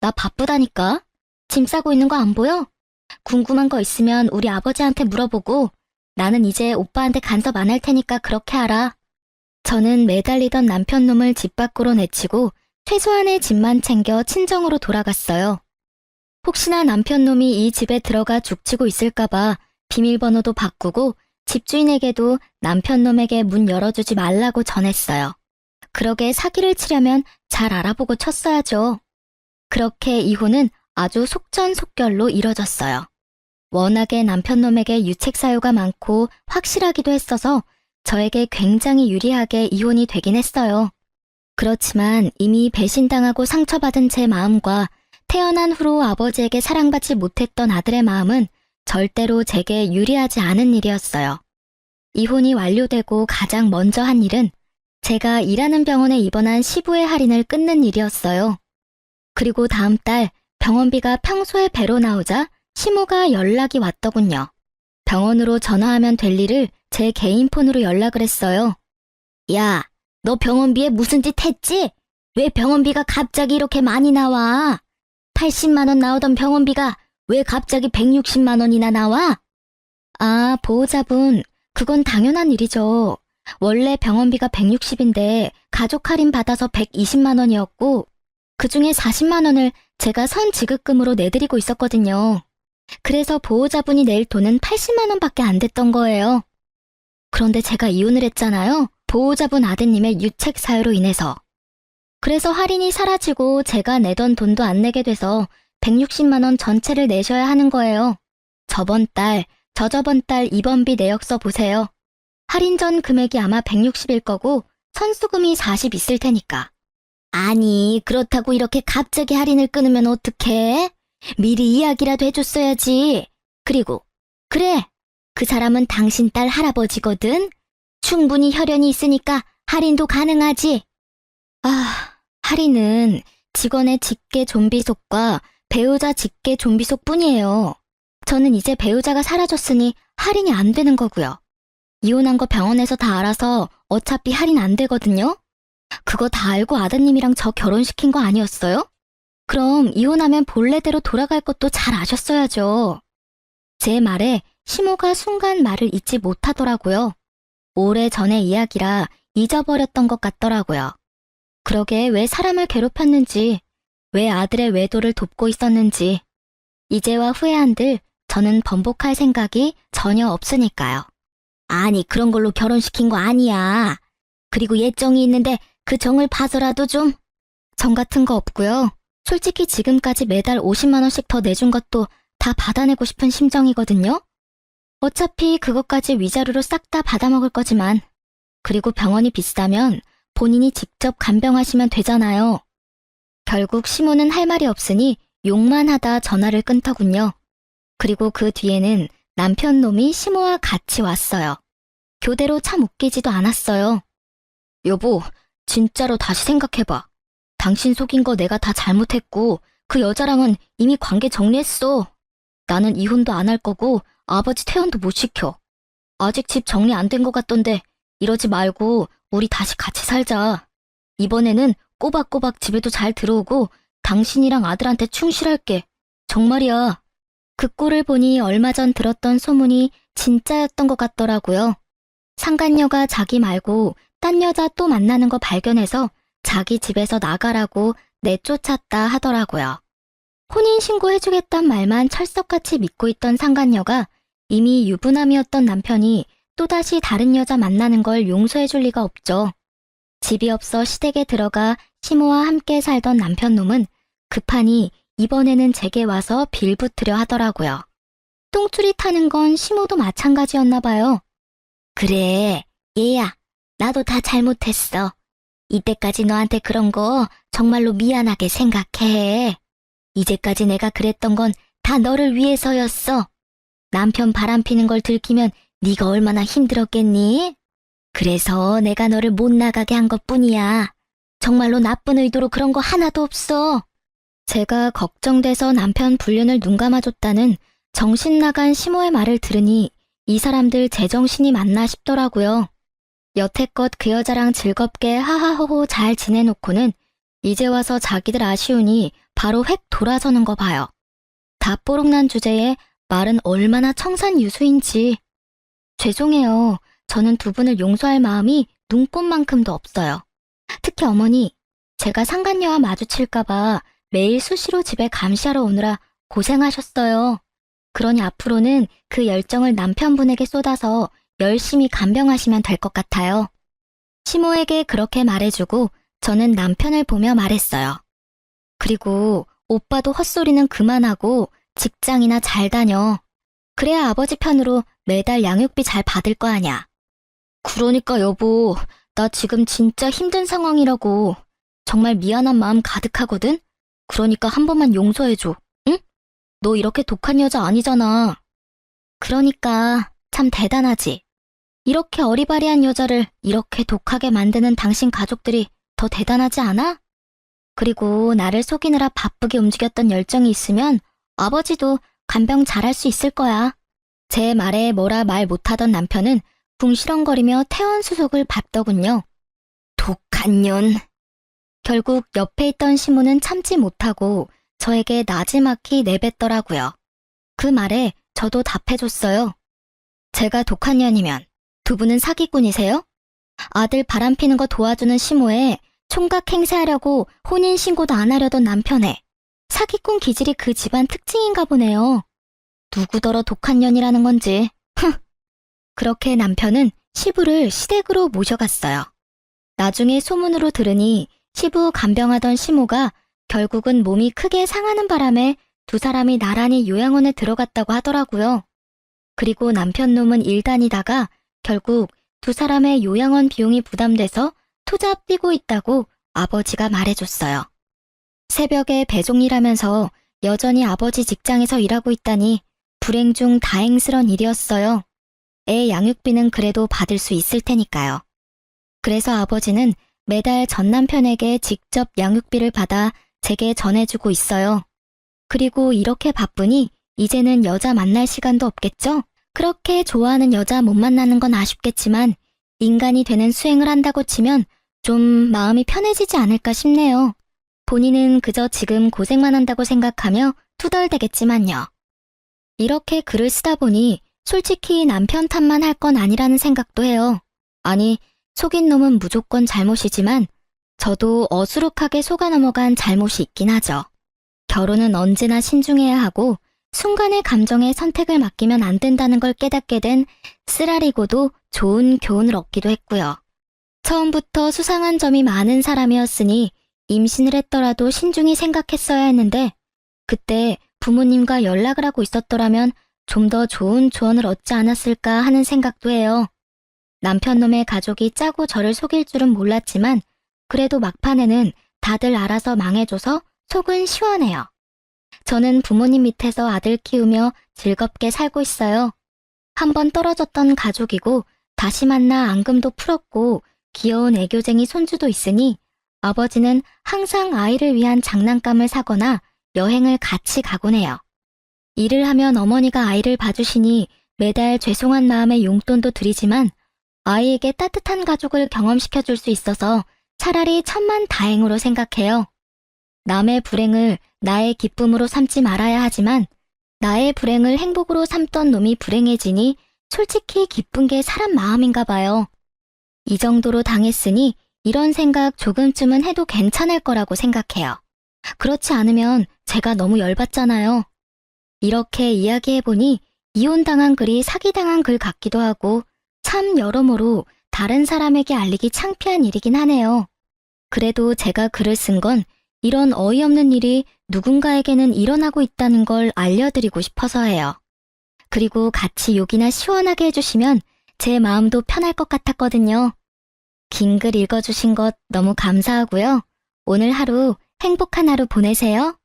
나 바쁘다니까. 짐 싸고 있는 거 안 보여? 궁금한 거 있으면 우리 아버지한테 물어보고 나는 이제 오빠한테 간섭 안 할 테니까 그렇게 하라. 저는 매달리던 남편놈을 집 밖으로 내치고 최소한의 짐만 챙겨 친정으로 돌아갔어요. 혹시나 남편놈이 이 집에 들어가 죽치고 있을까봐 비밀번호도 바꾸고 집주인에게도 남편놈에게 문 열어주지 말라고 전했어요. 그러게 사기를 치려면 잘 알아보고 쳤어야죠. 그렇게 이혼은 아주 속전속결로 이뤄졌어요. 워낙에 남편놈에게 유책 사유가 많고 확실하기도 했어서 저에게 굉장히 유리하게 이혼이 되긴 했어요. 그렇지만 이미 배신당하고 상처받은 제 마음과 태어난 후로 아버지에게 사랑받지 못했던 아들의 마음은 절대로 제게 유리하지 않은 일이었어요. 이혼이 완료되고 가장 먼저 한 일은 제가 일하는 병원에 입원한 시부의 할인을 끊는 일이었어요. 그리고 다음 달 병원비가 평소의 배로 나오자 시모가 연락이 왔더군요. 병원으로 전화하면 될 일을 제 개인 폰으로 연락을 했어요. 야, 너 병원비에 무슨 짓 했지? 왜 병원비가 갑자기 이렇게 많이 나와? 80만 원 나오던 병원비가 왜 갑자기 160만 원이나 나와? 아, 보호자분, 그건 당연한 일이죠. 원래 병원비가 160인데 가족 할인 받아서 120만 원이었고 그중에 40만 원을 제가 선지급금으로 내드리고 있었거든요. 그래서 보호자분이 낼 돈은 80만 원밖에 안 됐던 거예요. 그런데 제가 이혼을 했잖아요. 보호자분 아드님의 유책 사유로 인해서. 그래서 할인이 사라지고 제가 내던 돈도 안 내게 돼서 160만 원 전체를 내셔야 하는 거예요. 저번 달, 저저번 달 입원비 내역서 보세요. 할인 전 금액이 아마 160일 거고 선수금이 40 있을 테니까. 아니, 그렇다고 이렇게 갑자기 할인을 끊으면 어떡해? 미리 이야기라도 해줬어야지. 그리고, 그래, 그 사람은 당신 딸 할아버지거든. 충분히 혈연이 있으니까 할인도 가능하지. 아, 할인은 직원의 직계 좀비속과 배우자 직계 좀비속 뿐이에요. 저는 이제 배우자가 사라졌으니 할인이 안 되는 거고요. 이혼한 거 병원에서 다 알아서 어차피 할인 안 되거든요. 그거 다 알고 아드님이랑 저 결혼시킨 거 아니었어요? 그럼 이혼하면 본래대로 돌아갈 것도 잘 아셨어야죠. 제 말에 시모가 순간 말을 잊지 못하더라고요. 오래전의 이야기라 잊어버렸던 것 같더라고요. 그러게 왜 사람을 괴롭혔는지, 왜 아들의 외도를 돕고 있었는지, 이제와 후회한들 저는 번복할 생각이 전혀 없으니까요. 아니, 그런 걸로 결혼시킨 거 아니야. 그리고 예정이 있는데 그 정을 봐서라도 좀. 정 같은 거 없고요. 솔직히 지금까지 매달 50만 원씩 더 내준 것도 다 받아내고 싶은 심정이거든요. 어차피 그것까지 위자료로 싹 다 받아먹을 거지만. 그리고 병원이 비싸면 본인이 직접 간병하시면 되잖아요. 결국 시모는 할 말이 없으니 욕만 하다 전화를 끊더군요. 그리고 그 뒤에는 남편 놈이 시모와 같이 왔어요. 교대로 참 웃기지도 않았어요. 여보, 진짜로 다시 생각해봐. 당신 속인 거 내가 다 잘못했고 그 여자랑은 이미 관계 정리했어. 나는 이혼도 안 할 거고 아버지 퇴원도 못 시켜. 아직 집 정리 안 된 것 같던데 이러지 말고 우리 다시 같이 살자. 이번에는 꼬박꼬박 집에도 잘 들어오고 당신이랑 아들한테 충실할게. 정말이야. 그 꼴을 보니 얼마 전 들었던 소문이 진짜였던 것 같더라고요. 상간녀가 자기 말고 딴 여자 또 만나는 거 발견해서 자기 집에서 나가라고 내쫓았다 하더라고요. 혼인신고해주겠단 말만 철석같이 믿고 있던 상간녀가 이미 유부남이었던 남편이 또다시 다른 여자 만나는 걸 용서해줄 리가 없죠. 집이 없어 시댁에 들어가 시모와 함께 살던 남편놈은 급하니 이번에는 제게 와서 빌붙으려 하더라고요. 똥줄이 타는 건 시모도 마찬가지였나 봐요. 그래, 얘야, 나도 다 잘못했어. 이때까지 너한테 그런 거 정말로 미안하게 생각해. 이제까지 내가 그랬던 건 다 너를 위해서였어. 남편 바람피는 걸 들키면 네가 얼마나 힘들었겠니? 그래서 내가 너를 못 나가게 한 것뿐이야. 정말로 나쁜 의도로 그런 거 하나도 없어. 제가 걱정돼서 남편 불륜을 눈감아줬다는 정신 나간 시모의 말을 들으니 이 사람들 제정신이 맞나 싶더라고요. 여태껏 그 여자랑 즐겁게 하하호호 잘 지내놓고는 이제 와서 자기들 아쉬우니 바로 획 돌아서는 거 봐요. 다 뽀록난 주제에 말은 얼마나 청산유수인지. 죄송해요. 저는 두 분을 용서할 마음이 눈꼽만큼도 없어요. 특히 어머니, 제가 상간녀와 마주칠까봐 매일 수시로 집에 감시하러 오느라 고생하셨어요. 그러니 앞으로는 그 열정을 남편분에게 쏟아서 열심히 간병하시면 될 것 같아요. 시모에게 그렇게 말해주고 저는 남편을 보며 말했어요. 그리고 오빠도 헛소리는 그만하고 직장이나 잘 다녀. 그래야 아버지 편으로 매달 양육비 잘 받을 거 아냐. 그러니까 여보, 나 지금 진짜 힘든 상황이라고. 정말 미안한 마음 가득하거든? 그러니까 한 번만 용서해줘, 응? 너 이렇게 독한 여자 아니잖아. 그러니까 참 대단하지. 이렇게 어리바리한 여자를 이렇게 독하게 만드는 당신 가족들이 더 대단하지 않아? 그리고 나를 속이느라 바쁘게 움직였던 열정이 있으면 아버지도 간병 잘할 수 있을 거야. 제 말에 뭐라 말 못하던 남편은 궁시렁거리며 퇴원수속을 밟더군요. 독한 년. 결국 옆에 있던 시모는 참지 못하고 저에게 나지막히 내뱉더라고요. 그 말에 저도 답해줬어요. 제가 독한 년이면 두 분은 사기꾼이세요? 아들 바람피는 거 도와주는 시모에 총각 행세하려고 혼인신고도 안 하려던 남편에 사기꾼 기질이 그 집안 특징인가 보네요. 누구더러 독한 년이라는 건지. 그렇게 남편은 시부를 시댁으로 모셔갔어요. 나중에 소문으로 들으니 시부 간병하던 시모가 결국은 몸이 크게 상하는 바람에 두 사람이 나란히 요양원에 들어갔다고 하더라고요. 그리고 남편 놈은 일 다니다가 결국 두 사람의 요양원 비용이 부담돼서 투잡 뛰고 있다고 아버지가 말해줬어요. 새벽에 배송 일하면서 여전히 아버지 직장에서 일하고 있다니 불행 중 다행스런 일이었어요. 애 양육비는 그래도 받을 수 있을 테니까요. 그래서 아버지는 매달 전 남편에게 직접 양육비를 받아 제게 전해주고 있어요. 그리고 이렇게 바쁘니 이제는 여자 만날 시간도 없겠죠? 그렇게 좋아하는 여자 못 만나는 건 아쉽겠지만 인간이 되는 수행을 한다고 치면 좀 마음이 편해지지 않을까 싶네요. 본인은 그저 지금 고생만 한다고 생각하며 투덜대겠지만요. 이렇게 글을 쓰다 보니 솔직히 남편 탓만 할 건 아니라는 생각도 해요. 아니, 속인 놈은 무조건 잘못이지만 저도 어수룩하게 속아 넘어간 잘못이 있긴 하죠. 결혼은 언제나 신중해야 하고 순간의 감정에 선택을 맡기면 안 된다는 걸 깨닫게 된 쓰라리고도 좋은 교훈을 얻기도 했고요. 처음부터 수상한 점이 많은 사람이었으니 임신을 했더라도 신중히 생각했어야 했는데 그때 부모님과 연락을 하고 있었더라면 좀 더 좋은 조언을 얻지 않았을까 하는 생각도 해요. 남편 놈의 가족이 짜고 저를 속일 줄은 몰랐지만 그래도 막판에는 다들 알아서 망해줘서 속은 시원해요. 저는 부모님 밑에서 아들 키우며 즐겁게 살고 있어요. 한번 떨어졌던 가족이고 다시 만나 앙금도 풀었고 귀여운 애교쟁이 손주도 있으니 아버지는 항상 아이를 위한 장난감을 사거나 여행을 같이 가곤 해요. 일을 하면 어머니가 아이를 봐주시니 매달 죄송한 마음에 용돈도 드리지만 아이에게 따뜻한 가족을 경험시켜줄 수 있어서 차라리 천만다행으로 생각해요. 남의 불행을 나의 기쁨으로 삼지 말아야 하지만 나의 불행을 행복으로 삼던 놈이 불행해지니 솔직히 기쁜 게 사람 마음인가 봐요. 이 정도로 당했으니 이런 생각 조금쯤은 해도 괜찮을 거라고 생각해요. 그렇지 않으면 제가 너무 열받잖아요. 이렇게 이야기해보니 이혼당한 글이 사기당한 글 같기도 하고 참 여러모로 다른 사람에게 알리기 창피한 일이긴 하네요. 그래도 제가 글을 쓴 건 이런 어이없는 일이 누군가에게는 일어나고 있다는 걸 알려드리고 싶어서예요. 그리고 같이 욕이나 시원하게 해주시면 제 마음도 편할 것 같았거든요. 긴 글 읽어주신 것 너무 감사하고요. 오늘 하루 행복한 하루 보내세요.